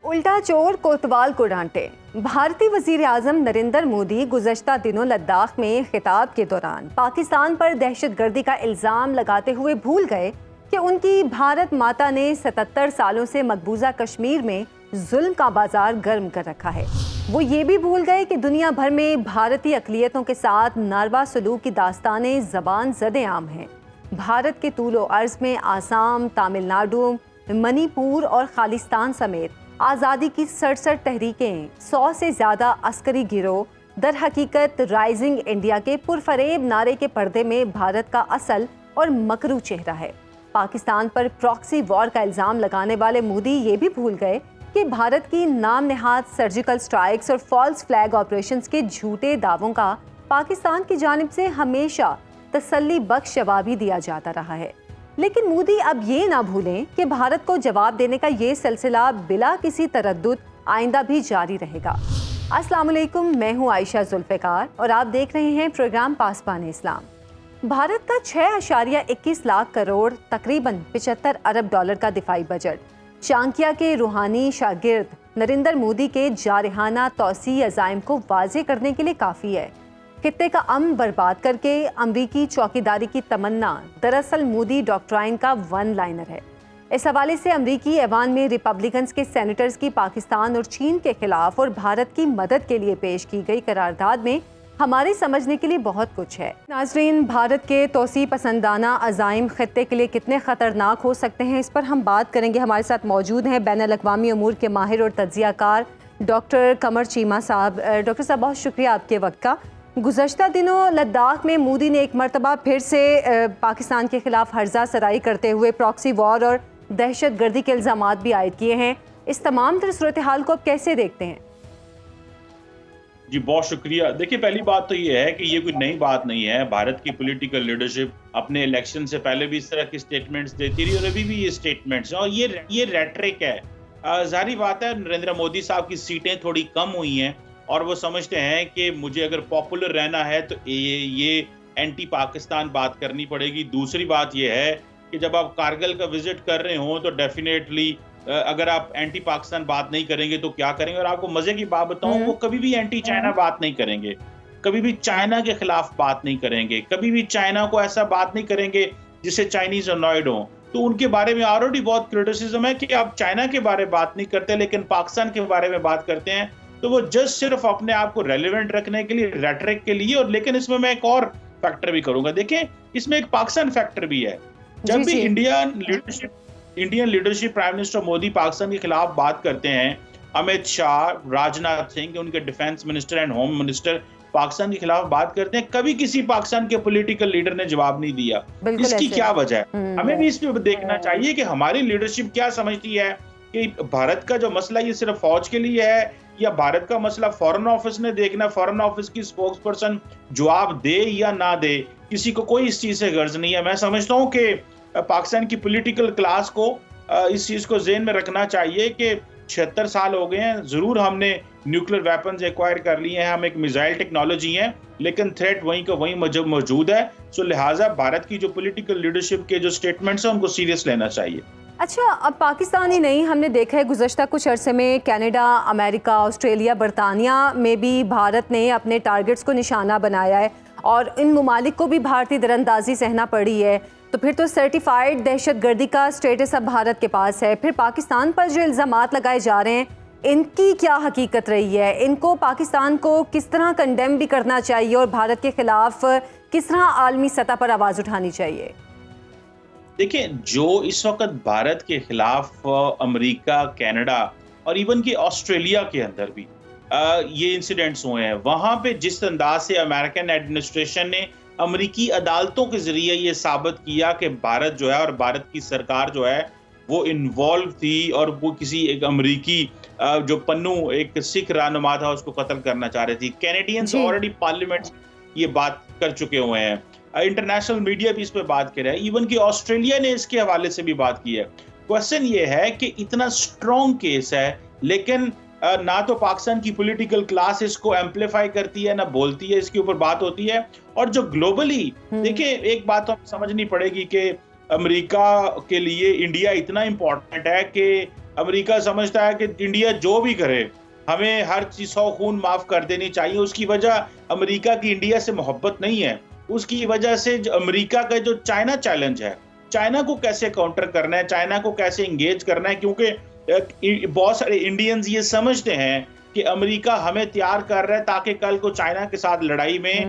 الٹا چور کوتوال کو ڈانٹے۔ بھارتی وزیر اعظم نریندر مودی گزشتہ دنوں لداخ میں خطاب کے دوران پاکستان پر دہشت گردی کا الزام لگاتے ہوئے بھول گئے کہ ان کی بھارت ماتا نے 77 سالوں سے مقبوضہ کشمیر میں ظلم کا بازار گرم کر رکھا ہے۔ وہ یہ بھی بھول گئے کہ دنیا بھر میں بھارتی اقلیتوں کے ساتھ ناروا سلوک کی داستانیں زبان زد عام ہیں۔ بھارت کے طول و عرض میں آسام، تامل ناڈو، منی پور اور خالستان سمیت آزادی کی 67 تحریکیں، 100 سے زیادہ عسکری گروہ در حقیقت رائزنگ انڈیا کے پرفریب نعرے کے پردے میں بھارت کا اصل اور مکروہ چہرہ ہے۔ پاکستان پر پراکسی وار کا الزام لگانے والے مودی یہ بھی بھول گئے کہ بھارت کی نام نہاد سرجیکل سٹرائکس اور فالس فلیگ آپریشنز کے جھوٹے دعووں کا پاکستان کی جانب سے ہمیشہ تسلی بخش جواب ہی دیا جاتا رہا ہے۔ لیکن مودی اب یہ نہ بھولیں کہ بھارت کو جواب دینے کا یہ سلسلہ بلا کسی تردد آئندہ بھی جاری رہے گا۔ السلام علیکم، میں ہوں عائشہ ذوالفقار اور آپ دیکھ رہے ہیں پروگرام پاسبان اسلام۔ بھارت کا 6.21 لاکھ کروڑ تقریباً 75 ارب ڈالر کا دفاعی بجٹ چانکیا کے روحانی شاگرد نریندر مودی کے جارحانہ توسیعی عزائم کو واضح کرنے کے لیے کافی ہے۔ خطے کا امن برباد کر کے امریکی چوکیداری کی تمنا دراصل مودی ڈاکٹرائن کا ون لائنر ہے۔ اس حوالے سے امریکی ایوان میں ریپبلکنز کے سینیٹرز کی پاکستان اور چین کے خلاف اور بھارت کی مدد کے لیے پیش کی گئی قرارداد میں ہمارے سمجھنے کے لیے بہت کچھ ہے۔ ناظرین، بھارت کے توسیع پسندانہ عزائم خطے کے لیے کتنے خطرناک ہو سکتے ہیں، اس پر ہم بات کریں گے۔ ہمارے ساتھ موجود ہیں بین الاقوامی امور کے ماہر اور تجزیہ کار ڈاکٹر قمر چیمہ صاحب۔ ڈاکٹر صاحب، بہت شکریہ آپ کے وقت کا۔ گزشتہ دنوں لداخ میں مودی نے ایک مرتبہ پھر سے پاکستان کے خلاف ہرزہ سرائی کرتے ہوئے پراکسی وار اور دہشت گردی کے الزامات بھی عائد کیے ہیں۔ اس تمام تر صورتحال کو آپ کیسے دیکھتے ہیں؟ جی بہت شکریہ۔ دیکھیے، پہلی بات تو یہ ہے کہ یہ کوئی نئی بات نہیں ہے۔ بھارت کی پولیٹیکل لیڈرشپ اپنے الیکشن سے پہلے بھی اس طرح کی سٹیٹمنٹس دیتی رہی اور ابھی بھی یہ سٹیٹمنٹس ہیں، اور یہ ریٹرک ہے۔ ظاہری بات ہے، نریندر مودی صاحب کی سیٹیں تھوڑی کم ہوئی ہیں اور وہ سمجھتے ہیں کہ مجھے اگر پاپولر رہنا ہے تو یہ اینٹی پاکستان بات کرنی پڑے گی۔ دوسری بات یہ ہے کہ جب آپ کارگل کا وزٹ کر رہے ہوں تو ڈیفینیٹلی اگر آپ اینٹی پاکستان بات نہیں کریں گے تو کیا کریں گے؟ اور آپ کو مزے کی بات بتاؤں، وہ کبھی بھی اینٹی چائنا بات نہیں کریں گے، کبھی بھی چائنا کے خلاف بات نہیں کریں گے، کبھی بھی چائنا کو ایسا بات نہیں کریں گے جس سے چائنیز انوائڈ ہوں۔ تو ان کے بارے میں آلریڈی بہت کرٹیسزم ہے کہ آپ چائنا کے بارے میں بات نہیں کرتے لیکن پاکستان کے بارے میں بات کرتے ہیں۔ تو وہ جسٹ صرف اپنے آپ کو ریلیونٹ رکھنے کے لیے، ریٹرک کے لیے، اور لیکن اس میں ایک اور فیکٹر بھی کروں گا۔ دیکھیں، اس میں ایک پاکستان فیکٹر بھی ہے۔ جب بھی Indian leadership prime minister Modi Pakistan کے خلاف بات کرتے ہیں، امت شاہ، راجناتھ سنگھ، ان کے defence minister and home minister Pakistan کے خلاف بات کرتے ہیں، کبھی کسی پاکستان کے پولیٹیکل لیڈر نے جواب نہیں دیا۔ اس کی کیا وجہ ہے؟ ہمیں بھی اس پہ دیکھنا چاہیے کہ ہماری لیڈرشپ کیا سمجھتی ہے کہ بھارت کا جو مسئلہ یہ صرف فوج کے لیے ہے، یا بھارت کا مسئلہ فورن آفس نے دیکھنا، فورن آفس کی اسپوکس پرسن جواب دے یا نہ دے، کسی کو کوئی اس چیز سے غرض نہیں ہے۔ میں سمجھتا ہوں کہ پاکستان کی پولیٹیکل کلاس کو اس چیز کو ذہن میں رکھنا چاہیے کہ 76 سال ہو گئے ہیں، ضرور ہم نے نیوکلیر ویپنز ایکوائر کر لیے ہیں، ہم ایک میزائل ٹیکنالوجی ہیں، لیکن تھریٹ وہیں کا وہیں موجود ہے۔ سو لہٰذا بھارت کی جو پولیٹیکل لیڈرشپ کے جو سٹیٹمنٹس ہیں ان کو سیریس لینا چاہیے۔ اچھا، اب پاکستان ہی نہیں، ہم نے دیکھا ہے گزشتہ کچھ عرصے میں کینیڈا، امریکہ، آسٹریلیا، برطانیہ میں بھی بھارت نے اپنے ٹارگٹس کو نشانہ بنایا ہے اور ان ممالک کو بھی بھارتی دراندازی سہنا پڑی ہے۔ تو پھر تو سرٹیفائیڈ دہشت گردی کا سٹیٹس اب بھارت کے پاس ہے۔ پھر پاکستان پر جو الزامات لگائے جا رہے ہیں، ان کی کیا حقیقت رہی ہے؟ ان کو پاکستان کو کس طرح کنڈیم بھی کرنا چاہیے اور بھارت کے خلاف کس طرح عالمی سطح پر آواز اٹھانی چاہیے؟ دیکھیں، جو اس وقت بھارت کے خلاف امریکہ، کینیڈا اور ایون کہ آسٹریلیا کے اندر بھی یہ انسیڈنٹس ہوئے ہیں، وہاں پہ جس انداز سے امریکن ایڈمنسٹریشن نے امریکی عدالتوں کے ذریعے یہ ثابت کیا کہ بھارت جو ہے اور بھارت کی سرکار جو ہے وہ انوالو تھی اور وہ کسی ایک امریکی جو پنو ایک سکھ رہنما تھا اس کو قتل کرنا چاہ رہے تھی۔ کینیڈینز آلریڈی پارلیمنٹ یہ بات کر چکے ہوئے ہیں، انٹرنیشنل میڈیا بھی اس پہ بات کر رہا ہے، ایون کہ آسٹریلیا نے اس کے حوالے سے بھی بات کی ہے۔ کوشچن یہ ہے کہ اتنا سٹرونگ کیس ہے لیکن نہ تو پاکستان کی پولیٹیکل کلاس اس کو ایمپلیفائی کرتی ہے، نہ بولتی ہے، اس کے اوپر بات ہوتی ہے۔ اور جو گلوبلی دیکھیں، ایک بات تو سمجھنی پڑے گی کہ امریکہ کے لیے انڈیا اتنا امپورٹنٹ ہے کہ امریکہ سمجھتا ہے کہ انڈیا جو بھی کرے ہمیں ہر چیز 100 خون معاف کر دینی چاہیے. اس کی وجہ امریکہ کی انڈیا سے محبت نہیں ہے, اس کی وجہ سے امریکہ کا جو چائنا چیلنج ہے, چائنا کو کیسے کاؤنٹر کرنا ہے, چائنا کو کیسے انگیج کرنا ہے, کیونکہ بہت سارے انڈینز یہ سمجھتے ہیں کہ امریکہ ہمیں تیار کر رہا ہے تاکہ کل کو چائنا کے ساتھ لڑائی میں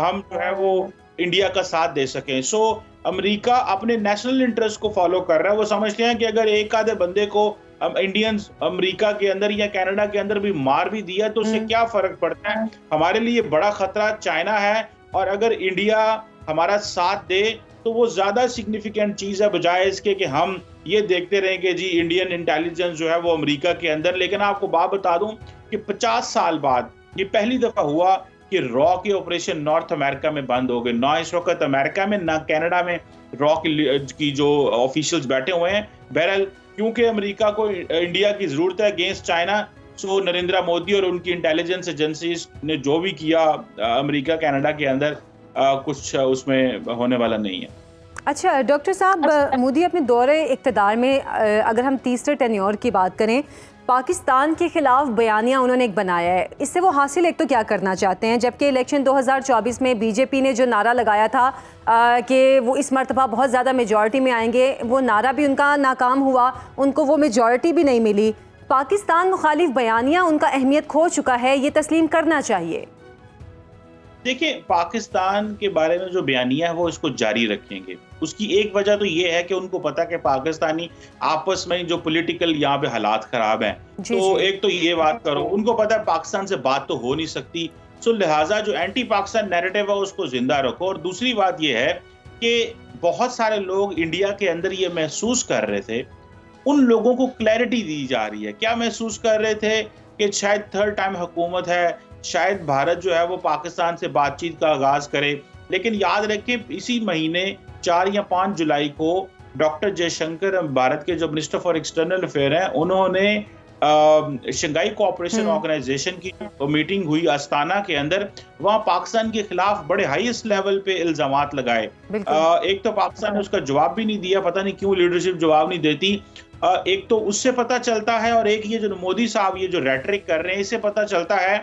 ہم جو ہے وہ انڈیا کا ساتھ دے سکیں. سو امریکہ اپنے نیشنل انٹرسٹ کو فالو کر رہا ہے. وہ سمجھتے ہیں کہ اگر ایک آدھے بندے کو انڈینز امریکہ کے اندر یا کینیڈا کے اندر بھی مار بھی دیا تو اس سے کیا فرق پڑتا ہے. ہمارے لیے بڑا خطرہ چائنا ہے, اور اگر انڈیا ہمارا ساتھ دے تو وہ زیادہ سگنیفیکنٹ چیز ہے بجائے اس کے کہ ہم یہ دیکھتے رہیں کہ جی انڈین انٹیلیجنس جو ہے وہ امریکہ کے اندر. لیکن آپ کو بات بتا دوں کہ 50 سال بعد یہ پہلی دفعہ ہوا کہ را کے آپریشن نارتھ امریکہ میں بند ہو گئے. نہ اس وقت امریکہ میں نہ کینیڈا میں را کی جو آفیشلز بیٹھے ہوئے ہیں. بہرحال کیونکہ امریکہ کو انڈیا کی ضرورت ہے اگینسٹ چائنا, سو نریندر مودی اور ان کی انٹیلیجنس ایجنسیز نے جو بھی کیا امریکہ کینیڈا کے اندر کچھ اس میں ہونے والا نہیں ہے. اچھا ڈاکٹر صاحب, مودی اپنے دورے اقتدار میں اگر ہم تیسرے ٹینیور کی بات کریں, پاکستان کے خلاف بیانیہ انہوں نے ایک بنایا ہے, اس سے وہ حاصل ایک تو کیا کرنا چاہتے ہیں, جبکہ الیکشن 2024 میں بی جے پی نے جو نعرہ لگایا تھا کہ وہ اس مرتبہ بہت زیادہ میجورٹی میں آئیں گے, وہ نعرہ بھی ان کا ناکام ہوا, ان کو وہ میجورٹی بھی نہیں ملی. پاکستان مخالف بیانیہ ان کا اہمیت کھو چکا ہے, یہ تسلیم کرنا چاہیے. دیکھیں پاکستان کے بارے میں جو بیانیہ ہے وہ اس کو جاری رکھیں گے. اس کی ایک وجہ تو یہ ہے کہ ان کو پتا کہ پاکستانی آپس میں جو پولیٹیکل یہاں پہ حالات خراب ہیں, تو ایک تو یہ بات کرو, ان کو پتا ہے پاکستان سے بات تو ہو نہیں سکتی, سو لہٰذا جو اینٹی پاکستان نیریٹو ہے اس کو زندہ رکھو. اور دوسری بات یہ ہے کہ بہت سارے لوگ انڈیا کے اندر یہ محسوس کر رہے تھے, ان لوگوں کو کلیئرٹی دی جا رہی ہے. کیا محسوس کر رہے تھے کہ شاید تھرڈ ٹائم حکومت ہے, شاید بھارت جو ہے وہ پاکستان سے بات چیت کا آغاز کرے. لیکن یاد رکھیں اسی مہینے 4 یا 5 جولائی کو ڈاکٹر جے شنکر بھارت کے جو منسٹر فار ایکسٹرنل افیئر ہیں, انہوں نے شنگھائی کوآپریشن آرگنائزیشن کی میٹنگ ہوئی استانا کے اندر, وہاں پاکستان کے خلاف بڑے ہائیسٹ لیول پہ الزامات لگائے. ایک تو پاکستان نے اس کا جواب بھی نہیں دیا, پتہ نہیں کیوں لیڈرشپ جواب نہیں دیتی. ایک تو اس سے پتہ چلتا ہے, اور ایک یہ جو مودی صاحب یہ جو ریٹرک کر رہے ہیں, اس سے پتہ چلتا ہے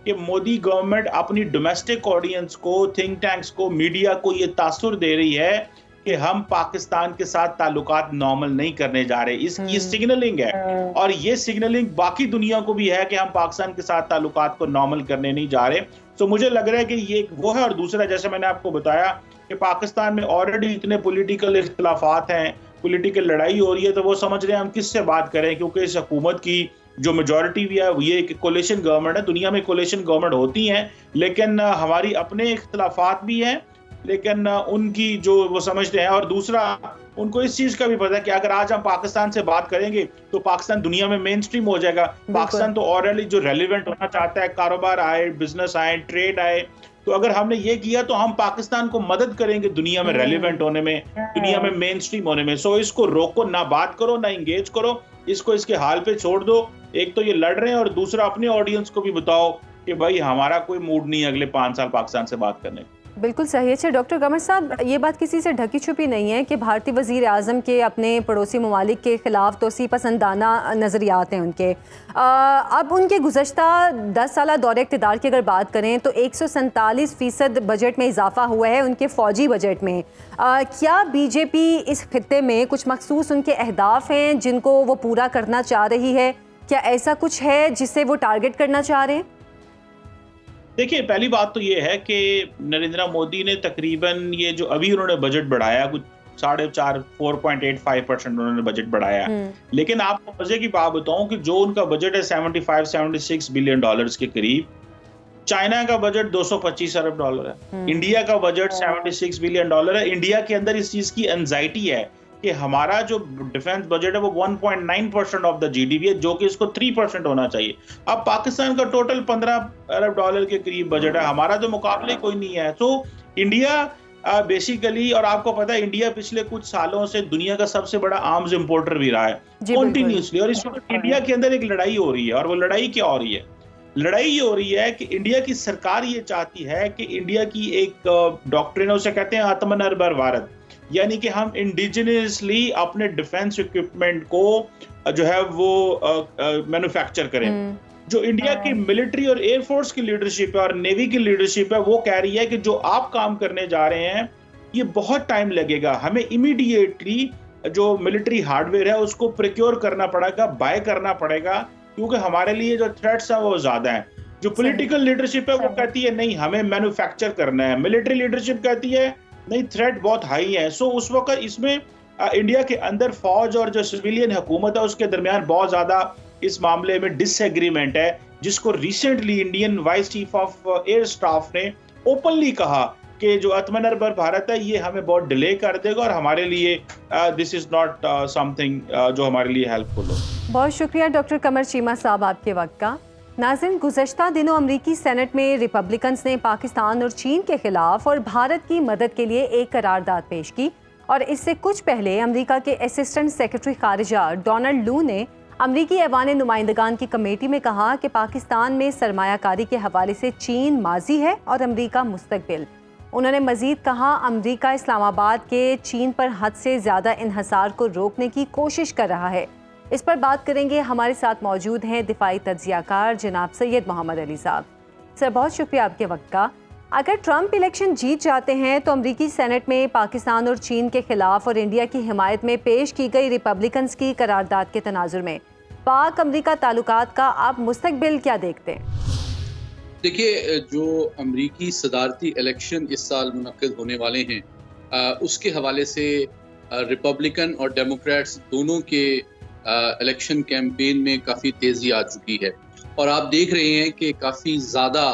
کہ مودی گورنمنٹ اپنی ڈومیسٹک آڈینس کو, تھنک ٹینکس کو, میڈیا کو یہ تاثر دے رہی ہے کہ ہم پاکستان کے ساتھ تعلقات نارمل نہیں کرنے جا رہے. اس کی سگنلنگ ہے, اور یہ سگنلنگ باقی دنیا کو بھی ہے کہ ہم پاکستان کے ساتھ تعلقات کو نارمل کرنے نہیں جا رہے. تو مجھے لگ رہا ہے کہ یہ وہ ہے. اور دوسرا جیسے میں نے آپ کو بتایا کہ پاکستان میں آلریڈی اتنے پولیٹیکل اختلافات ہیں, پولیٹیکل لڑائی ہو رہی ہے, تو وہ سمجھ رہے ہیں ہم کس سے بات کریں, کیونکہ اس حکومت کی جو میجورٹی بھی ہے یہ ایک کولیشن گورنمنٹ ہے. دنیا میں کولیشن گورنمنٹ ہوتی ہیں, لیکن ہماری اپنے اختلافات بھی ہیں, لیکن ان کی جو وہ سمجھتے ہیں. اور دوسرا ان کو اس چیز کا بھی پتا ہے کہ اگر آج ہم پاکستان سے بات کریں گے تو پاکستان دنیا میں مین سٹریم ہو جائے گا. پاکستان تو آلریڈی جو ریلیونٹ ہونا چاہتا ہے, کاروبار آئے, بزنس آئے, ٹریڈ آئے, تو اگر ہم نے یہ کیا تو ہم پاکستان کو مدد کریں گے دنیا میں ریلیونٹ ہونے میں, دنیا میں مین سٹریم ہونے میں. سو اس کو روکو, نہ بات کرو نہ انگیج کرو, اس کو اس کے حال پہ چھوڑ دو. ایک تو یہ لڑ رہے ہیں, اور دوسرا اپنے آڈینس کو بھی بتاؤ کہ بھائی ہمارا کوئی موڈ نہیں ہے اگلے 5 سال پاکستان سے بات کرنے. بالکل صحیح ہے. ڈاکٹر قمر صاحب, یہ بات کسی سے ڈھکی چھپی نہیں ہے کہ بھارتی وزیر اعظم کے اپنے پڑوسی ممالک کے خلاف توسیع پسندانہ نظریات ہیں ان کے. اب ان کے گزشتہ 10 سالہ دور اقتدار کی اگر بات کریں تو 147% بجٹ میں اضافہ ہوا ہے ان کے فوجی بجٹ میں. کیا بی جے پی اس خطے میں کچھ مخصوص ان کے اہداف ہیں جن کو وہ پورا کرنا چاہ رہی ہے؟ کیا ایسا کچھ ہے جس سے وہ ٹارگٹ کرنا چاہ رہے ہیں؟ دیکھیں پہلی بات تو یہ ہے کہ نریندر مودی نے تقریباً یہ جو ابھی انہوں نے بجٹ بڑھایا, کچھ 4.85% انہوں نے بجٹ بڑھایا. لیکن آپ کو مزے کی بات بتاؤں کہ جو ان کا بجٹ ہے 75-76 بلین ڈالرز کے قریب, چائنا کا بجٹ $225 ارب ہے, انڈیا کا بجٹ 76 بلین ڈالر ہے. انڈیا کے اندر اس چیز کی انزائٹی ہے کہ ہمارا جو ڈیفنس بجٹ ہے وہ 1.9% of the G D P ہے, جو کہ اس کو 3% ہونا چاہیے. اب پاکستان کا ٹوٹل $15 ارب کے قریب بجٹ ہے, ہمارا جو مقابلے کوئی نہیں ہے. تو انڈیا بیسیکلی, اور آپ کو پتا ہے انڈیا پچھلے کچھ سالوں سے دنیا کا سب سے بڑا آرمز امپورٹر بھی رہا ہے کنٹینیوسلی. اور اس وقت انڈیا کے اندر ایک لڑائی ہو رہی ہے, اور وہ لڑائی کیا ہو رہی ہے؟ لڑائی یہ ہو رہی ہے کہ انڈیا کی سرکار یہ چاہتی ہے کہ انڈیا کی ایک ڈاکٹرین, اسے کہتے ہیں آتم نربھر بھارت, یعنی کہ ہم انڈیجنسلی اپنے ڈیفنس اکوپمنٹ کو جو ہے وہ مینوفیکچر کریں. جو انڈیا کی ملٹری اور ایئر فورس کی لیڈرشپ ہے اور نیوی کی لیڈرشپ ہے وہ کہہ رہی ہے کہ جو آپ کام کرنے جا رہے ہیں یہ بہت ٹائم لگے گا, ہمیں امیڈیٹلی جو ملٹری ہارڈ ویئر ہے اس کو پریکیور کرنا پڑے گا, بائی کرنا پڑے گا, کیونکہ ہمارے لیے جو تھریٹس ہیں وہ زیادہ ہیں. جو پولیٹیکل لیڈرشپ ہے وہ کہتی ہے نہیں ہمیں مینوفیکچر کرنا ہے, ملٹری لیڈرشپ کہتی ہے نہیں تھریٹ بہت ہائی ہے. سو اس وقت اس میں انڈیا کے اندر فوج اور جو سویلین حکومت ہے اس کے درمیان بہت زیادہ اس معاملے میں ڈس ایگریمنٹ ہے, جس کو recently Indian vice chief of air staff نے اوپنلی کہا کہ جو آتم نربھر بھارت ہے یہ ہمیں بہت ڈیلے کر دے گا اور ہمارے لیے دس از ناٹ سم تھنگ جو ہمارے لیے ہیلپ فل ہو. بہت شکریہ ڈاکٹر قمر چیمہ صاحب آپ کے وقت کا. ناظرین, گزشتہ دنوں امریکی سینٹ میں ریپبلکنز نے پاکستان اور چین کے خلاف اور بھارت کی مدد کے لیے ایک قرارداد پیش کی, اور اس سے کچھ پہلے امریکہ کے اسسٹنٹ سیکرٹری خارجہ ڈونلڈ لو نے امریکی ایوان نمائندگان کی کمیٹی میں کہا کہ پاکستان میں سرمایہ کاری کے حوالے سے چین ماضی ہے اور امریکہ مستقبل. انہوں نے مزید کہا امریکہ اسلام آباد کے چین پر حد سے زیادہ انحصار کو روکنے کی کوشش کر رہا ہے. اس پر بات کریں گے. ہمارے ساتھ موجود ہیں دفاعی تجزیہ کار جناب سید محمد علی صاحب. سر بہت شکریہ آپ کے وقت کا. اگر ٹرمپ الیکشن جیت جاتے ہیں تو امریکی سینٹ میں پاکستان اور چین کے خلاف اور انڈیا کی حمایت میں پیش کی گئی ریپبلکنز کی قرارداد کے تناظر میں پاک امریکہ تعلقات کا آپ مستقبل کیا دیکھتے ہیں؟ دیکھیے, جو امریکی صدارتی الیکشن اس سال منعقد ہونے والے ہیں اس کے حوالے سے ریپبلکن اور ڈیموکریٹس دونوں کے الیکشن کیمپین میں کافی تیزی آ چکی ہے, اور آپ دیکھ رہے ہیں کہ کافی زیادہ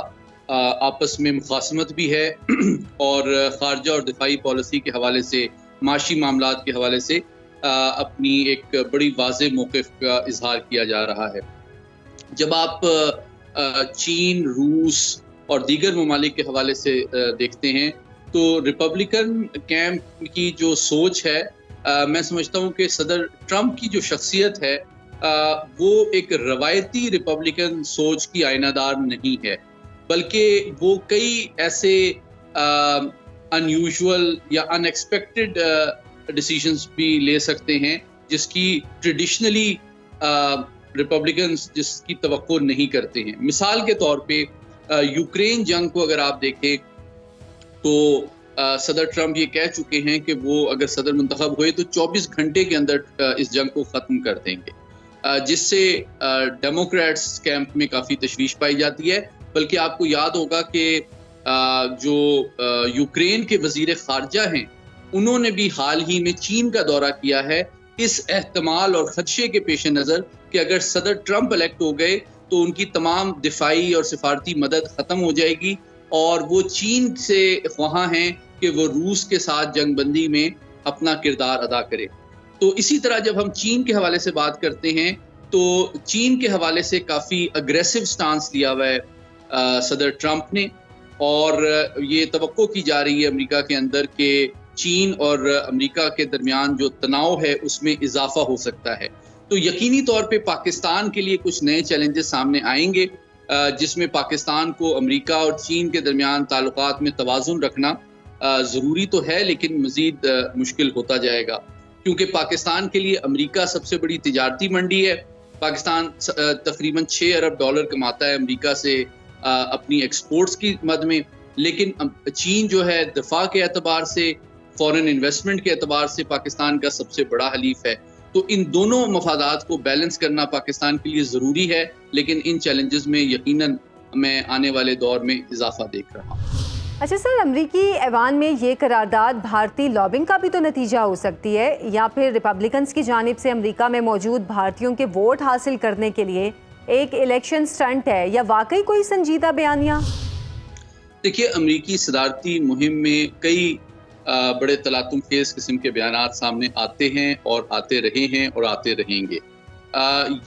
آپس میں مخاصمت بھی ہے اور خارجہ اور دفاعی پالیسی کے حوالے سے, معاشی معاملات کے حوالے سے اپنی ایک بڑی واضح موقف کا اظہار کیا جا رہا ہے. جب آپ چین, روس اور دیگر ممالک کے حوالے سے دیکھتے ہیں تو ریپبلکن کیمپ کی جو سوچ ہے, میں سمجھتا ہوں کہ صدر ٹرمپ کی جو شخصیت ہے وہ ایک روایتی ریپبلکن سوچ کی آئینہ دار نہیں ہے, بلکہ وہ کئی ایسے ان یوزول یا ان ایکسپیکٹڈ ڈیسیژنز بھی لے سکتے ہیں جس کی ٹریڈیشنلی ریپبلکنز جس کی توقع نہیں کرتے ہیں. مثال کے طور پہ یوکرین جنگ کو اگر آپ دیکھیں تو صدر ٹرمپ یہ کہہ چکے ہیں کہ وہ اگر صدر منتخب ہوئے تو 24 گھنٹے کے اندر اس جنگ کو ختم کر دیں گے, جس سے ڈیموکریٹس کیمپ میں کافی تشویش پائی جاتی ہے. بلکہ آپ کو یاد ہوگا کہ جو یوکرین کے وزیر خارجہ ہیں انہوں نے بھی حال ہی میں چین کا دورہ کیا ہے اس احتمال اور خدشے کے پیش نظر کہ اگر صدر ٹرمپ الیکٹ ہو گئے تو ان کی تمام دفاعی اور سفارتی مدد ختم ہو جائے گی, اور وہ چین سے خواہاں ہیں کہ وہ روس کے ساتھ جنگ بندی میں اپنا کردار ادا کرے. تو اسی طرح جب ہم چین کے حوالے سے بات کرتے ہیں تو چین کے حوالے سے کافی اگریسو سٹانس لیا ہوا ہے صدر ٹرمپ نے, اور یہ توقع کی جا رہی ہے امریکہ کے اندر کہ چین اور امریکہ کے درمیان جو تناؤ ہے اس میں اضافہ ہو سکتا ہے. تو یقینی طور پہ پاکستان کے لیے کچھ نئے چیلنجز سامنے آئیں گے, جس میں پاکستان کو امریکہ اور چین کے درمیان تعلقات میں توازن رکھنا ضروری تو ہے, لیکن مزید مشکل ہوتا جائے گا, کیونکہ پاکستان کے لیے امریکہ سب سے بڑی تجارتی منڈی ہے. پاکستان تقریباً $6 ارب کماتا ہے امریکہ سے اپنی ایکسپورٹس کی مد میں, لیکن چین جو ہے دفاع کے اعتبار سے, فورن انویسٹمنٹ کے اعتبار سے پاکستان کا سب سے بڑا حلیف ہے. تو ان دونوں مفادات کو بیلنس کرنا پاکستان کے لیے ضروری ہے, لیکن ان چیلنجز میں یقیناً میں آنے والے دور میں اضافہ دیکھ رہا ہوں. اچھا سر, امریکی ایوان میں یہ قرارداد بھارتی لابنگ کا بھی تو نتیجہ ہو سکتی ہے, یا پھر ریپبلکنز کی جانب سے امریکہ میں موجود بھارتیوں کے ووٹ حاصل کرنے کے لیے ایک الیکشن سٹنٹ ہے, یا واقعی کوئی سنجیدہ بیانیہ؟ دیکھیے, امریکی صدارتی مہم میں کئی بڑے تلاطم خیز قسم کے بیانات سامنے آتے ہیں اور آتے رہے ہیں اور آتے رہیں گے.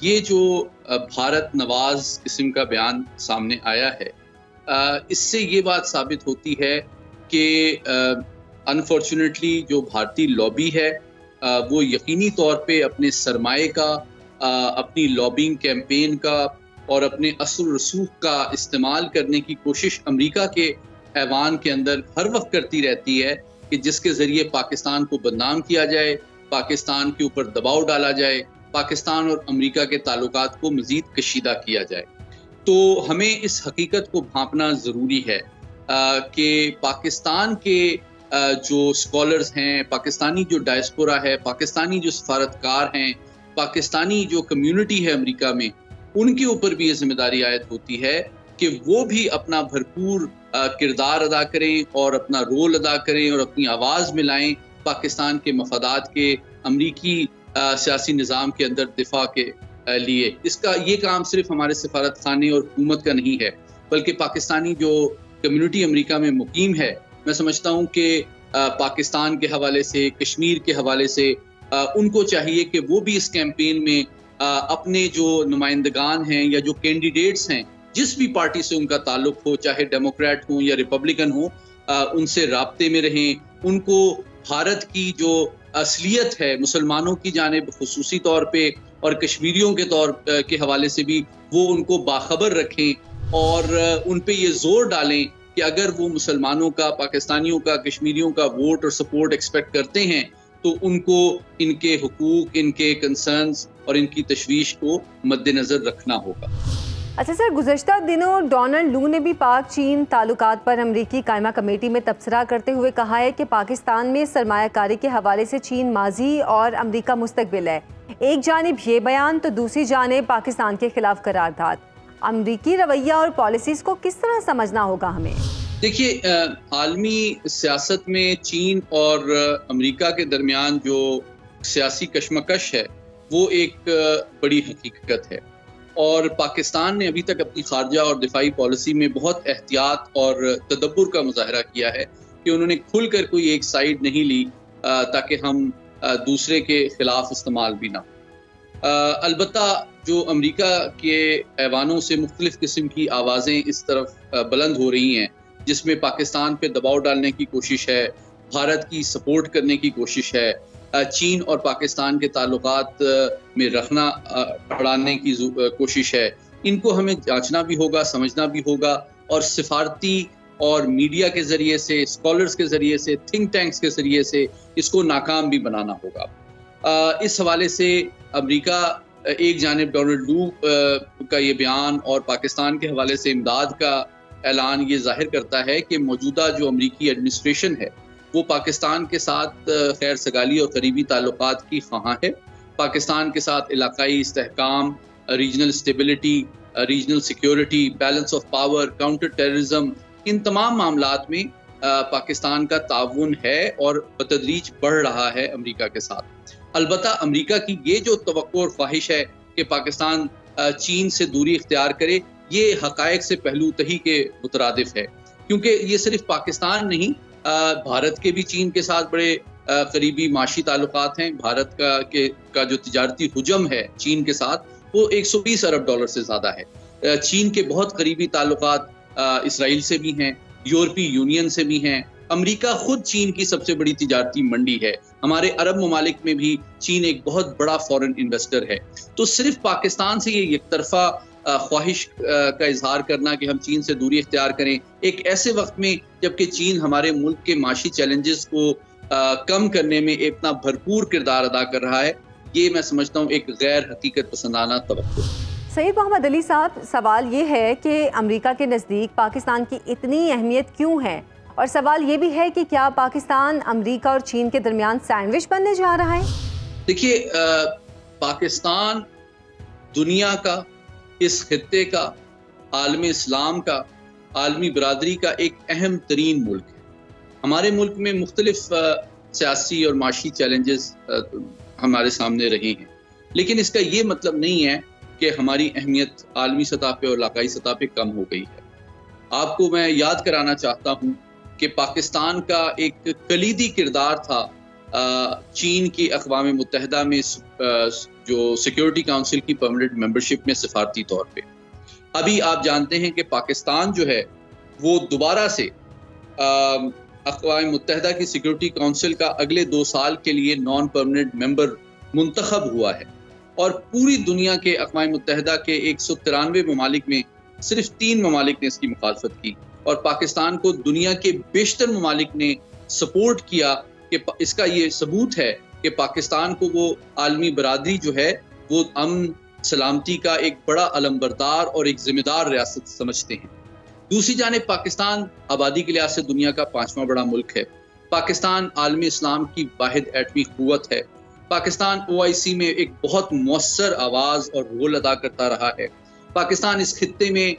یہ جو بھارت نواز قسم کا بیان سامنے آیا ہے, اس سے یہ بات ثابت ہوتی ہے کہ انفارچونیٹلی جو بھارتی لابی ہے وہ یقینی طور پہ اپنے سرمایے کا, اپنی لابنگ کیمپین کا اور اپنے اثر و رسوخ کا استعمال کرنے کی کوشش امریکہ کے ایوان کے اندر ہر وقت کرتی رہتی ہے کہ جس کے ذریعے پاکستان کو بدنام کیا جائے, پاکستان کے اوپر دباؤ ڈالا جائے, پاکستان اور امریکہ کے تعلقات کو مزید کشیدہ کیا جائے. تو ہمیں اس حقیقت کو بھانپنا ضروری ہے کہ پاکستان کے جو اسکالرز ہیں، پاکستانی جو ڈائسپورا ہے، پاکستانی جو سفارتکار ہیں، پاکستانی جو کمیونٹی ہے امریکہ میں، ان کے اوپر بھی یہ ذمہ داری عائد ہوتی ہے کہ وہ بھی اپنا بھرپور کردار ادا کریں اور اپنا رول ادا کریں اور اپنی آواز ملائیں پاکستان کے مفادات کے، امریکی سیاسی نظام کے اندر دفاع کے لیے. یہ کام صرف ہمارے سفارت خانے اور حکومت کا نہیں ہے، بلکہ پاکستانی جو کمیونٹی امریکہ میں مقیم ہے، میں سمجھتا ہوں کہ پاکستان کے حوالے سے، کشمیر کے حوالے سے ان کو چاہیے کہ وہ بھی اس کیمپین میں اپنے جو نمائندگان ہیں یا جو کینڈیڈیٹس ہیں، جس بھی پارٹی سے ان کا تعلق ہو، چاہے ڈیموکریٹ ہوں یا ریپبلکن ہوں، ان سے رابطے میں رہیں. ان کو بھارت کی جو اصلیت ہے مسلمانوں کی جانب خصوصی طور پہ اور کشمیریوں کے طور کے حوالے سے بھی وہ ان کو باخبر رکھیں اور ان پہ یہ زور ڈالیں کہ اگر وہ مسلمانوں کا، پاکستانیوں کا، کشمیریوں کا ووٹ اور سپورٹ ایکسپیکٹ کرتے ہیں تو ان کو ان کے حقوق، ان کے کنسرنز اور ان کی تشویش کو مد نظر رکھنا ہوگا. اچھا سر، گزشتہ دنوں ڈونلڈ لو نے بھی پاک چین تعلقات پر امریکی قائمہ کمیٹی میں تبصرہ کرتے ہوئے کہا ہے کہ پاکستان میں سرمایہ کاری کے حوالے سے چین ماضی اور امریکہ مستقبل ہے. ایک جانب یہ بیان تو دوسری جانب پاکستان کے خلاف قرارداد. امریکی رویہ اور پالیسیز کو کس طرح سمجھنا ہوگا ہمیں؟ دیکھیے، عالمی سیاست میں چین اور امریکہ کے درمیان جو سیاسی کشمکش ہے وہ ایک بڑی حقیقت ہے، اور پاکستان نے ابھی تک اپنی خارجہ اور دفاعی پالیسی میں بہت احتیاط اور تدبر کا مظاہرہ کیا ہے کہ انہوں نے کھل کر کوئی ایک سائیڈ نہیں لی تاکہ ہم دوسرے کے خلاف استعمال بھی نہ ہو. البتہ جو امریکہ کے ایوانوں سے مختلف قسم کی آوازیں اس طرف بلند ہو رہی ہیں، جس میں پاکستان پہ دباؤ ڈالنے کی کوشش ہے، بھارت کی سپورٹ کرنے کی کوشش ہے، چین اور پاکستان کے تعلقات میں رکھنا بڑھانے کی کوشش ہے، ان کو ہمیں جانچنا بھی ہوگا، سمجھنا بھی ہوگا، اور سفارتی اور میڈیا کے ذریعے سے، اسکالرز کے ذریعے سے، تھنک ٹینکس کے ذریعے سے اس کو ناکام بھی بنانا ہوگا. اس حوالے سے امریکہ ایک جانب ڈونلڈ لو کا یہ بیان اور پاکستان کے حوالے سے امداد کا اعلان یہ ظاہر کرتا ہے کہ موجودہ جو امریکی ایڈمنسٹریشن ہے وہ پاکستان کے ساتھ خیر سگالی اور قریبی تعلقات کی خواہاں ہے. پاکستان کے ساتھ علاقائی استحکام، regional stability, regional security, balance of power, counter terrorism, ان تمام معاملات میں پاکستان کا تعاون ہے اور بتدریج بڑھ رہا ہے امریکہ کے ساتھ. البتہ امریکہ کی یہ جو توقع اور خواہش ہے کہ پاکستان چین سے دوری اختیار کرے، یہ حقائق سے پہلو تہی کے مترادف ہے، کیونکہ یہ صرف پاکستان نہیں، بھارت کے بھی چین کے ساتھ بڑے قریبی معاشی تعلقات ہیں. بھارت کا جو تجارتی حجم ہے چین کے ساتھ وہ 120 ارب ڈالر سے زیادہ ہے. چین کے بہت قریبی تعلقات اسرائیل سے بھی ہیں، یورپی یونین سے بھی ہیں. امریکہ خود چین کی سب سے بڑی تجارتی منڈی ہے. ہمارے عرب ممالک میں بھی چین ایک بہت بڑا فورن انویسٹر ہے. تو صرف پاکستان سے یہ یک طرفہ خواہش کا اظہار کرنا کہ ہم چین سے دوری اختیار کریں ایک ایسے وقت میں جبکہ چین ہمارے ملک کے معاشی چیلنجز کو کم کرنے میں اتنا بھرپور کردار ادا کر رہا ہے، یہ میں سمجھتا ہوں ایک غیر حقیقت پسندانہ توقع. سید محمد علی صاحب، سوال یہ ہے کہ امریکہ کے نزدیک پاکستان کی اتنی اہمیت کیوں ہے، اور سوال یہ بھی ہے کہ کیا پاکستان امریکہ اور چین کے درمیان سینڈوچ بننے جا رہا ہے؟ دیکھیے، پاکستان دنیا کا، اس خطے کا، عالم اسلام کا، عالمی برادری کا ایک اہم ترین ملک ہے. ہمارے ملک میں مختلف سیاسی اور معاشی چیلنجز ہمارے سامنے رہے ہیں، لیکن اس کا یہ مطلب نہیں ہے کہ ہماری اہمیت عالمی سطح پہ اور علاقائی سطح پہ کم ہو گئی ہے. آپ کو میں یاد کرانا چاہتا ہوں کہ پاکستان کا ایک کلیدی کردار تھا چین کی اقوام متحدہ میں جو سیکیورٹی کونسل کی پرماننٹ ممبرشپ میں سفارتی طور پہ. ابھی آپ جانتے ہیں کہ پاکستان جو ہے وہ دوبارہ سے اقوام متحدہ کی سیکیورٹی کونسل کا اگلے 2 سال کے لیے نان پرماننٹ ممبر منتخب ہوا ہے، اور پوری دنیا کے اقوام متحدہ کے 193 ممالک میں صرف 3 ممالک نے اس کی مخالفت کی، اور پاکستان کو دنیا کے بیشتر ممالک نے سپورٹ کیا. کہ اس کا یہ ثبوت ہے کہ پاکستان کو وہ عالمی برادری جو ہے وہ امن سلامتی کا ایک بڑا علمبردار اور ایک ذمہ دار ریاست سمجھتے ہیں۔ دوسری جانب پاکستان آبادی کے لحاظ سے دنیا کا 5واں بڑا ملک ہے۔ پاکستان عالم اسلام کی واحد ایٹمی قوت ہے۔ پاکستان OIC میں ایک بہت مؤثر آواز اور رول ادا کرتا رہا ہے۔ پاکستان اس خطے میں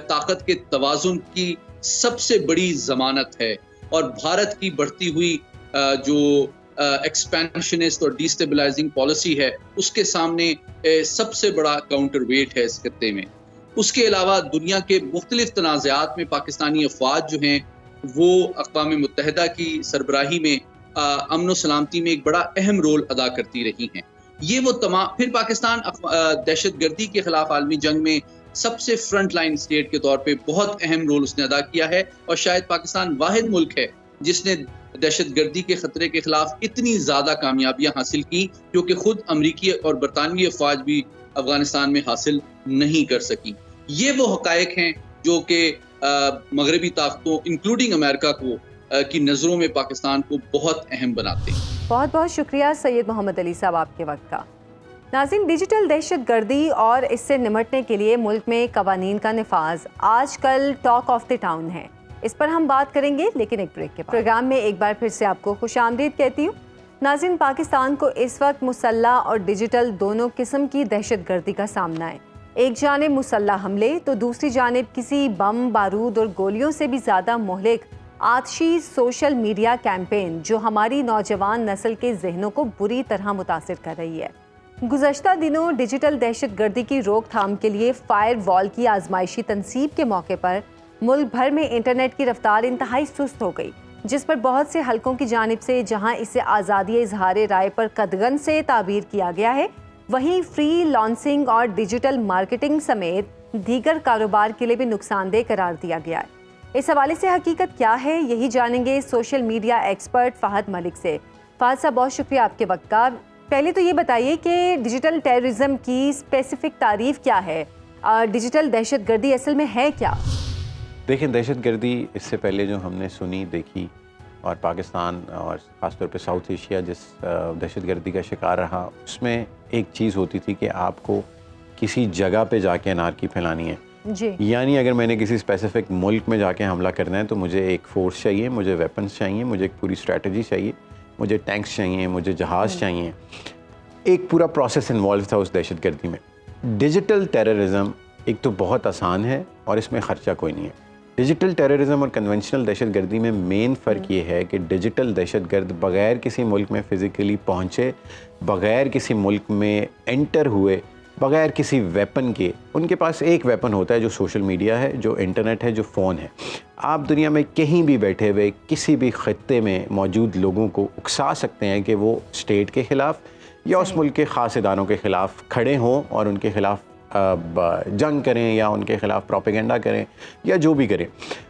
طاقت کے توازن کی سب سے بڑی ضمانت ہے، اور بھارت کی بڑھتی ہوئی جو ایکسپینشنسٹ اور ڈیسٹیبلائزنگ پالیسی ہے اس کے سامنے سب سے بڑا کاؤنٹر ویٹ ہے اس خطے میں۔ اس کے علاوہ دنیا کے مختلف تنازعات میں پاکستانی افواج جو ہیں وہ اقوام متحدہ کی سربراہی میں امن و سلامتی میں ایک بڑا اہم رول ادا کرتی رہی ہیں۔ یہ وہ تمام، پھر پاکستان دہشت گردی کے خلاف عالمی جنگ میں سب سے فرنٹ لائن اسٹیٹ کے طور پہ بہت اہم رول اس نے ادا کیا ہے، اور شاید پاکستان واحد ملک ہے جس نے دہشت گردی کے خطرے کے خلاف اتنی زیادہ کامیابیاں حاصل کی جو کہ خود امریکی اور برطانوی افواج بھی افغانستان میں حاصل نہیں کر سکی۔ یہ وہ حقائق ہیں جو کہ مغربی طاقتوں انکلوڈنگ امریکہ کی نظروں میں پاکستان کو بہت اہم بناتے ہیں۔ بہت بہت شکریہ سید محمد علی صاحب آپ کے وقت کا۔ ناظرین، ڈیجیٹل دہشت گردی اور اس سے نمٹنے کے لیے ملک میں قوانین کا نفاذ آج کل ٹاک آف دی ٹاؤن ہے۔ اس پر ہم بات کریں گے لیکن ایک بریک کے بعد۔ پروگرام میں ایک بار پھر سے آپ کو خوش آمدید کہتی ہوں۔ ناظرین، پاکستان کو اس وقت مسلح اور ڈیجیٹل دونوں قسم کی دہشت گردی کا سامنا ہے۔ ایک جانب مسلح حملے تو دوسری جانب کسی بم، بارود اور گولیوں سے بھی زیادہ مہلک آتشی سوشل میڈیا کیمپین جو ہماری نوجوان نسل کے ذہنوں کو بری طرح متاثر کر رہی ہے۔ گزشتہ دنوں ڈیجیٹل دہشت گردی کی روک تھام کے لیے فائر وال کی آزمائشی تنصیب کے موقع پر ملک بھر میں انٹرنیٹ کی رفتار انتہائی سست ہو گئی، جس پر بہت سے حلقوں کی جانب سے جہاں اسے آزادی اظہار رائے پر قدغن سے تعبیر کیا گیا ہے، وہیں فری لانسنگ اور ڈیجیٹل مارکیٹنگ سمیت دیگر کاروبار کے لیے بھی نقصان دہ قرار دیا گیا ہے۔ اس حوالے سے حقیقت کیا ہے، یہی جانیں گے سوشل میڈیا ایکسپرٹ فہد ملک سے۔ فہد صاحب، بہت شکریہ آپ کے وقت کا۔ پہلے تو یہ بتائیے کہ ڈیجیٹل ٹیررزم کی اسپیسیفک تعریف کیا ہے، ڈیجیٹل دہشت گردی اصل میں ہے کیا؟ دیکھیں، دہشت گردی اس سے پہلے جو ہم نے سنی دیکھی، اور پاکستان اور خاص طور پہ ساؤتھ ایشیا جس دہشت گردی کا شکار رہا، اس میں ایک چیز ہوتی تھی کہ آپ کو کسی جگہ پہ جا کے انارکی پھیلانی ہے۔ جی، یعنی اگر میں نے کسی اسپیسیفک ملک میں جا کے حملہ کرنا ہے تو مجھے ایک فورس چاہیے، مجھے ویپنز چاہیے، مجھے ایک پوری اسٹریٹجی چاہیے، مجھے ٹینکس چاہیے، مجھے جہاز چاہیے۔ ایک پورا پروسیس انوالو تھا اس دہشت گردی میں۔ ڈیجیٹل ٹیررزم ایک تو بہت آسان ہے اور اس میں خرچہ کوئی نہیں ہے۔ ڈیجیٹل ٹیررزم اور کنونشنل دہشت گردی میں مین فرق یہ ہے کہ ڈیجیٹل دہشت گرد بغیر کسی ملک میں فزیکلی پہنچے، بغیر کسی ملک میں انٹر ہوئے، بغیر کسی ویپن کے، ان کے پاس ایک ویپن ہوتا ہے جو سوشل میڈیا ہے، جو انٹرنیٹ ہے، جو فون ہے۔ آپ دنیا میں کہیں بھی بیٹھے ہوئے کسی بھی خطے میں موجود لوگوں کو اکسا سکتے ہیں کہ وہ اسٹیٹ کے خلاف یا اس ملک کے خاص اداروں کے خلاف کھڑے ہوں اور ان کے خلاف جنگ کریں یا ان کے خلاف پروپیگنڈا کریں یا جو بھی کریں۔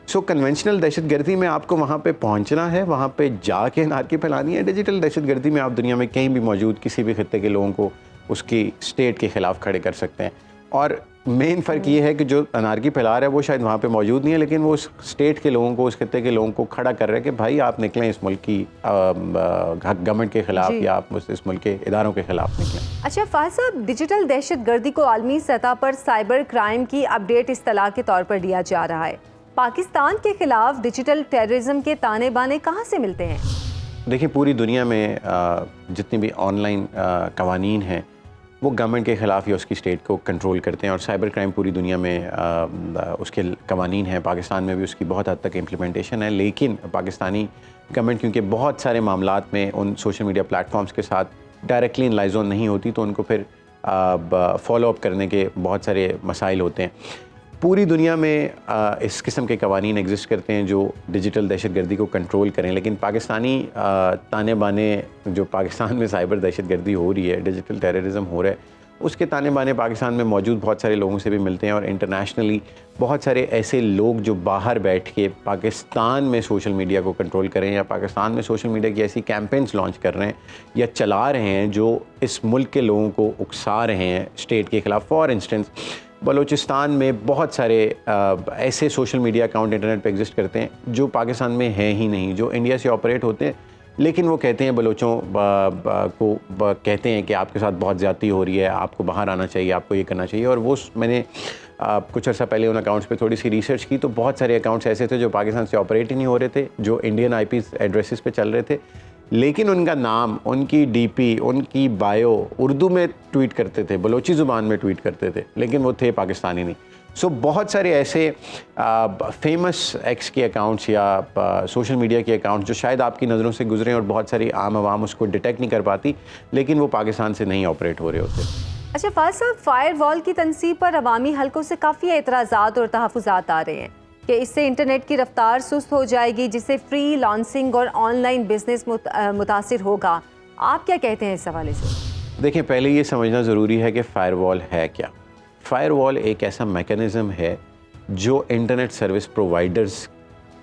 سو کنونشنل دہشت گردی میں آپ کو وہاں پہ پہنچنا ہے، وہاں پہ جا کے انارکی پھیلانی ہے۔ ڈیجیٹل دہشت گردی میں آپ دنیا میں کہیں بھی موجود کسی بھی خطے کے لوگوں کو اس کی اسٹیٹ کے خلاف کھڑے کر سکتے ہیں۔ اور مین فرق یہ ہے کہ جو انارکی پھیلا رہا ہے وہ شاید وہاں پہ موجود نہیں ہے، لیکن وہ اس اسٹیٹ کے لوگوں کو، اس خطے کے لوگوں کو کھڑا کر رہا ہے کہ بھائی آپ نکلیں اس ملک کی گورنمنٹ کے خلاف یا آپ اس ملک کے اداروں کے خلاف نکلیں۔ اچھا فہد صاحب، ڈیجیٹل دہشت گردی کو عالمی سطح پر سائبر کرائم کی اپڈیٹ اصطلاح کے طور پر لیا جا رہا ہے۔ پاکستان کے خلاف ڈیجیٹل ٹیررزم کے تانے بانے کہاں سے ملتے ہیں؟ دیکھیں، پوری دنیا میں جتنی بھی آن لائن قوانین ہیں وہ گورنمنٹ کے خلاف یا اس کی اسٹیٹ کو کنٹرول کرتے ہیں، اور سائبر کرائم پوری دنیا میں اس کے قوانین ہیں۔ پاکستان میں بھی اس کی بہت حد تک امپلیمنٹیشن ہے، لیکن پاکستانی گورنمنٹ کیونکہ بہت سارے معاملات میں ان سوشل میڈیا پلیٹ فارمز کے ساتھ ڈائریکٹلی ان لائزون نہیں ہوتی، تو ان کو پھر فالو اپ کرنے کے بہت سارے مسائل ہوتے ہیں۔ پوری دنیا میں اس قسم کے قوانین ایگزسٹ کرتے ہیں جو ڈیجیٹل دہشت گردی کو کنٹرول کریں، لیکن پاکستانی تانے بانے جو پاکستان میں سائبر دہشت گردی ہو رہی ہے، ڈیجیٹل ٹیررزم ہو رہا ہے، اس کے تانے بانے پاکستان میں موجود بہت سارے لوگوں سے بھی ملتے ہیں، اور انٹرنیشنلی بہت سارے ایسے لوگ جو باہر بیٹھ کے پاکستان میں سوشل میڈیا کو کنٹرول کریں یا پاکستان میں سوشل میڈیا کی ایسی کیمپینز لانچ کر رہے ہیں یا چلا رہے ہیں جو اس ملک کے لوگوں کو اکسا رہے ہیں اسٹیٹ کے خلاف۔ فار انسٹنس بلوچستان میں بہت سارے ایسے سوشل میڈیا اکاؤنٹ انٹرنیٹ پہ ایگزسٹ کرتے ہیں جو پاکستان میں ہیں ہی نہیں، جو انڈیا سے آپریٹ ہوتے ہیں لیکن وہ کہتے ہیں بلوچوں کو کہتے ہیں کہ آپ کے ساتھ بہت زیادتی ہو رہی ہے, آپ کو باہر آنا چاہیے, آپ کو یہ کرنا چاہیے. اور وہ میں نے کچھ عرصہ پہلے ان اکاؤنٹس پہ تھوڑی سی ریسرچ کی تو بہت سارے اکاؤنٹس ایسے تھے جو پاکستان سے آپریٹ ہی نہیں ہو رہے تھے, جو انڈین آئی پی ایڈریسز پہ چل رہے تھے, لیکن ان کا نام, ان کی ڈی پی, ان کی بایو اردو میں ٹویٹ کرتے تھے, بلوچی زبان میں ٹویٹ کرتے تھے, لیکن وہ تھے پاکستانی نہیں. سو بہت سارے ایسے فیمس ایکس کے اکاؤنٹس یا سوشل میڈیا کے اکاؤنٹس جو شاید آپ کی نظروں سے گزریں اور بہت ساری عام عوام اس کو ڈیٹیکٹ نہیں کر پاتی, لیکن وہ پاکستان سے نہیں آپریٹ ہو رہے ہوتے. اچھا فاضل صاحب, فائر وال کی تنصیب پر عوامی حلقوں سے کافی اعتراضات اور تحفظات آ رہے ہیں کہ اس سے انٹرنیٹ کی رفتار سست ہو جائے گی, جس سے فری لانسنگ اور آن لائن بزنس متاثر ہوگا. آپ کیا کہتے ہیں اس حوالے سے؟ دیکھیں, پہلے یہ سمجھنا ضروری ہے کہ فائر وال ہے کیا. فائر وال ایک ایسا میکانزم ہے جو انٹرنیٹ سروس پرووائڈرز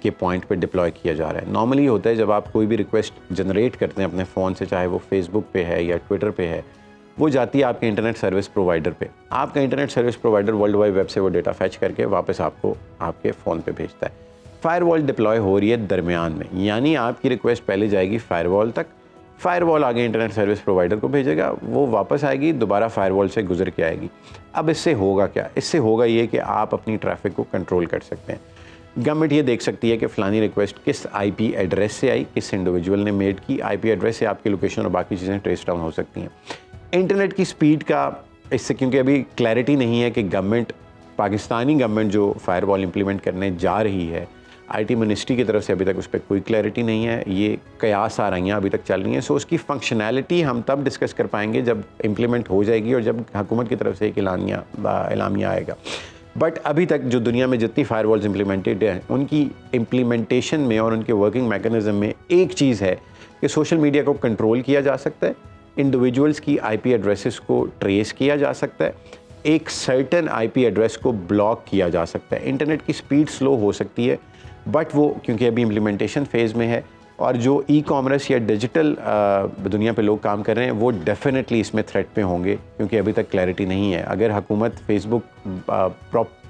کے پوائنٹ پہ ڈپلوائے کیا جا رہا ہے. نارملی ہوتا ہے جب آپ کوئی بھی ریکویسٹ جنریٹ کرتے ہیں اپنے فون سے, چاہے وہ فیس بک پہ ہے یا ٹویٹر پہ ہے, وہ جاتی ہے آپ کے انٹرنیٹ سروس پرووائڈر پہ. آپ کا internet service provider world wide web سے وہ ڈیٹا فیچ کر کے واپس آپ کو آپ کے فون پہ بھیجتا ہے. فائر وال ڈپلوائے ہو رہی ہے درمیان میں, یعنی آپ کی ریکویسٹ پہلے جائے گی فائر وال تک, فائر وال آگے انٹرنیٹ سروس پرووائڈر کو بھیجے گا, وہ واپس آئے گی, دوبارہ فائر وال سے گزر کے آئے گی. اب اس سے ہوگا کیا؟ اس سے ہوگا یہ کہ آپ اپنی ٹریفک کو کنٹرول کر سکتے ہیں. گورنمنٹ یہ دیکھ سکتی ہے کہ فلانی ریکویسٹ کس آئی پی ایڈریس سے آئی, کس انڈیویجول نے میڈ کی. آئی پی ایڈریس سے آپ کی لوکیشن اور باقی چیزیں ٹریس ڈاؤن ہو سکتی ہیں. انٹرنیٹ کی سپیڈ کا اس سے, کیونکہ ابھی کلیئرٹی نہیں ہے کہ گورنمنٹ, پاکستانی گورنمنٹ جو فائر وال امپلیمنٹ کرنے جا رہی ہے, آئی ٹی منسٹری کی طرف سے ابھی تک اس پہ کوئی کلیئرٹی نہیں ہے. یہ قیاس آرائیاں ابھی تک چل رہی ہیں. سو اس کی فنکشنالٹی ہم تب ڈسکس کر پائیں گے جب امپلیمنٹ ہو جائے گی اور جب حکومت کی طرف سے ایک اعلامیہ آئے گا. بٹ ابھی تک جو دنیا میں جتنی فائر والز امپلیمنٹڈ ہیں, ان کی امپلیمنٹیشن میں اور ان کے ورکنگ میکانزم میں ایک چیز ہے کہ سوشل میڈیا کو کنٹرول کیا جا سکتا ہے, انڈیویجولز کی آئی پی ایڈریسز کو ٹریس کیا جا سکتا ہے, ایک سرٹن آئی پی ایڈریس کو بلاک کیا جا سکتا ہے. انٹرنیٹ کی سپیڈ سلو ہو سکتی ہے, بٹ وہ کیونکہ ابھی امپلیمنٹیشن فیز میں ہے, اور جو ای کامرس یا ڈیجیٹل دنیا پہ لوگ کام کر رہے ہیں وہ ڈیفینیٹلی اس میں تھریٹ پہ ہوں گے, کیونکہ ابھی تک کلیئرٹی نہیں ہے. اگر حکومت فیس بک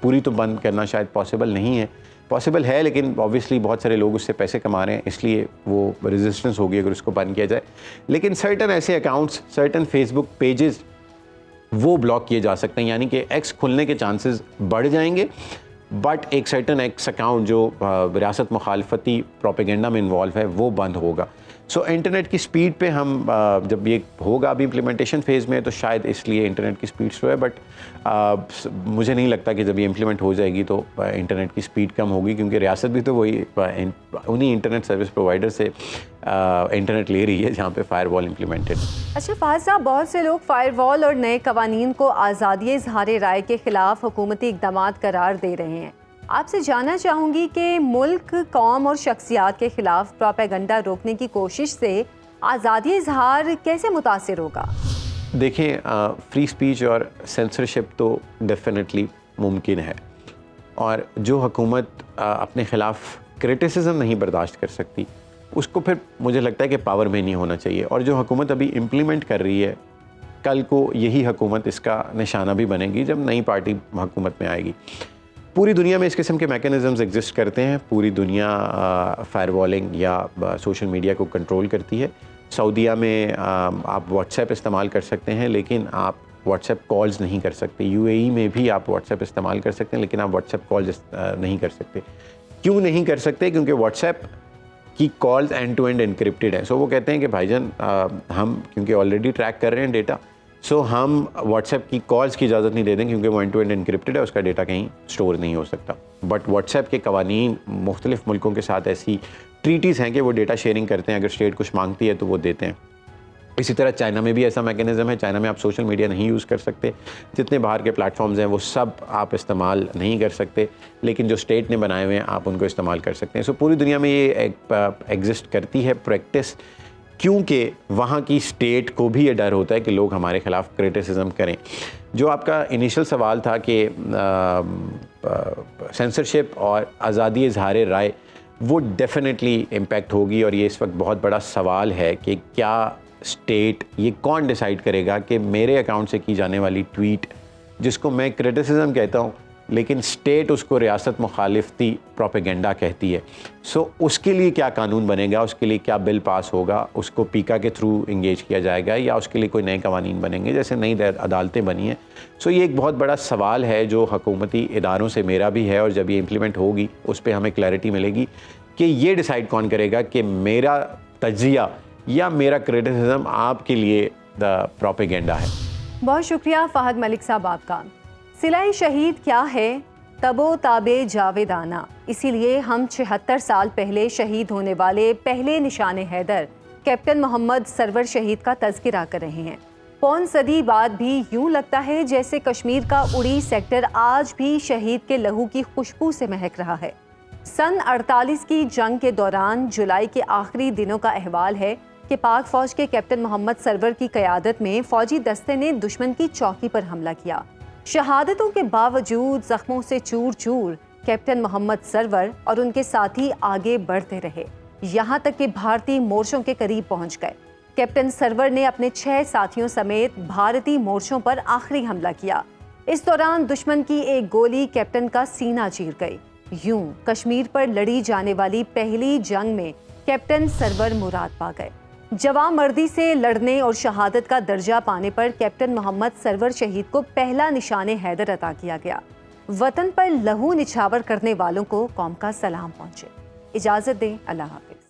پوری تو بند کرنا شاید پاسبل نہیں ہے, پاسبل ہے, لیکن آبویسلی بہت سارے لوگ اس سے پیسے کما رہے ہیں, اس لیے وہ ریزسٹنس ہوگی اگر اس کو بند کیا جائے. لیکن سرٹن ایسے اکاؤنٹس, سرٹن فیس بک پیجز وہ بلاک کیے جا سکتے ہیں, یعنی کہ ایکس کھلنے کے چانسز بڑھ جائیں گے, بٹ ایک سرٹن ایکس اکاؤنٹ جو ریاست مخالفتی پروپیگنڈا میں انوالو ہے وہ بند ہوگا. سو انٹرنیٹ کی سپیڈ پہ ہم جب یہ ہوگا, ابھی امپلیمنٹیشن فیز میں ہے, تو شاید اس لیے انٹرنیٹ کی سپیڈ سلو ہے, بٹ مجھے نہیں لگتا کہ جب یہ امپلیمنٹ ہو جائے گی تو انٹرنیٹ کی سپیڈ کم ہوگی, کیونکہ ریاست بھی تو وہی انہی انٹرنیٹ سروس پرووائڈر سے انٹرنیٹ لے رہی ہے جہاں پہ فائر وال امپلیمنٹڈ. اچھا فاضل صاحب, بہت سے لوگ فائر وال اور نئے قوانین کو آزادی اظہار رائے کے خلاف حکومتی اقدامات قرار دے رہے ہیں. آپ سے جاننا چاہوں گی کہ ملک, قوم اور شخصیات کے خلاف پروپیگنڈا روکنے کی کوشش سے آزادی اظہار کیسے متاثر ہوگا؟ دیکھیں, فری سپیچ اور سینسرشپ تو ڈیفینیٹلی ممکن ہے, اور جو حکومت اپنے خلاف کرٹیسزم نہیں برداشت کر سکتی اس کو پھر مجھے لگتا ہے کہ پاور میں نہیں ہونا چاہیے. اور جو حکومت ابھی امپلیمنٹ کر رہی ہے, کل کو یہی حکومت اس کا نشانہ بھی بنے گی جب نئی پارٹی حکومت میں آئے گی. پوری دنیا میں اس قسم کے میکانزمز ایگزسٹ کرتے ہیں. پوری دنیا فائر والنگ یا سوشل میڈیا کو کنٹرول کرتی ہے. سعودیہ میں آپ واٹس ایپ استعمال کر سکتے ہیں, لیکن آپ واٹس ایپ کالز نہیں کر سکتے. یو اے ای میں بھی آپ واٹس ایپ استعمال کر سکتے ہیں, لیکن آپ واٹس ایپ کالز نہیں کر سکتے. کیوں نہیں کر سکتے؟ کیونکہ واٹس ایپ کی calls end to end encrypted ہیں. سو وہ کہتے ہیں کہ بھائی جان, ہم کیونکہ آلریڈی ٹریک کر رہے ہیں ڈیٹا, سو ہم واٹس ایپ کی کالز کی اجازت نہیں دے دیں, کیونکہ وہ اینڈ ٹو اینڈ انکرپٹڈ ہے, اس کا ڈیٹا کہیں اسٹور نہیں ہو سکتا. بٹ واٹس ایپ کے قوانین مختلف ملکوں کے ساتھ ایسی ٹریٹیز ہیں کہ وہ ڈیٹا شیئرنگ کرتے ہیں, اگر اسٹیٹ کچھ مانگتی ہے تو وہ دیتے ہیں. اسی طرح چائنا میں بھی ایسا میکینزم ہے. چائنا میں آپ سوشل میڈیا نہیں یوز کر سکتے, جتنے باہر کے پلیٹ فارمز ہیں وہ سب آپ استعمال نہیں کر سکتے, لیکن جو اسٹیٹ نے بنائے ہوئے ہیں آپ ان کو استعمال کر سکتے ہیں. سو پوری دنیا میں یہ ایگزسٹ کرتی ہے پریکٹس, کیونکہ وہاں کی اسٹیٹ کو بھی یہ ڈر ہوتا ہے کہ لوگ ہمارے خلاف کرٹیسزم کریں. جو آپ کا انیشل سوال تھا کہ سینسرشپ اور آزادی اظہار رائے, وہ ڈیفینیٹلی امپیکٹ ہوگی. اور یہ اس وقت بہت بڑا سوال ہے کہ کیا اسٹیٹ, یہ کون ڈیسائیڈ کرے گا کہ میرے اکاؤنٹ سے کی جانے والی ٹویٹ, جس کو میں کرٹیسزم کہتا ہوں, لیکن اسٹیٹ اس کو ریاست مخالفتی پروپیگنڈا کہتی ہے. سو اس کے لیے کیا قانون بنے گا, اس کے لیے کیا بل پاس ہوگا, اس کو پیکا کے تھرو انگیج کیا جائے گا یا اس کے لیے کوئی نئے قوانین بنیں گے جیسے نئی عدالتیں بنی ہیں. سو یہ ایک بہت بڑا سوال ہے جو حکومتی اداروں سے میرا بھی ہے, اور جب یہ امپلیمنٹ ہوگی اس پہ ہمیں کلیئرٹی ملے گی کہ یہ ڈیسائیڈ کون کرے گا کہ میرا تجزیہ یا میرا کریٹیسزم آپ کے لیے دا پروپیگنڈا ہے. بہت شکریہ فہد ملک صاحب آپ کا. صلہ شہید کیا ہے؟ تب و تاب جاویدانہ. اسی لیے ہم 76 سال پہلے شہید ہونے والے پہلے نشان حیدر کیپٹن محمد سرور شہید کا تذکرہ کر رہے ہیں. پون صدی بعد بھی یوں لگتا ہے جیسے کشمیر کا اڑی سیکٹر آج بھی شہید کے لہو کی خوشبو سے مہک رہا ہے. سن 48 کی جنگ کے دوران جولائی کے آخری دنوں کا احوال ہے کہ پاک فوج کے کیپٹن محمد سرور کی قیادت میں فوجی دستے نے دشمن کی چوکی پر حملہ کیا. شہادتوں کے باوجود زخموں سے چور چور کیپٹن محمد سرور اور ان کے ساتھی آگے بڑھتے رہے, یہاں تک کہ بھارتی مورچوں کے قریب پہنچ گئے. کیپٹن سرور نے اپنے 6 ساتھیوں سمیت بھارتی مورچوں پر آخری حملہ کیا. اس دوران دشمن کی ایک گولی کیپٹن کا سینہ چیر گئی. یوں کشمیر پر لڑی جانے والی پہلی جنگ میں کیپٹن سرور مراد پا گئے. جواں مردی سے لڑنے اور شہادت کا درجہ پانے پر کیپٹن محمد سرور شہید کو پہلا نشان حیدر عطا کیا گیا. وطن پر لہو نچھاور کرنے والوں کو قوم کا سلام پہنچے. اجازت دیں, اللہ حافظ.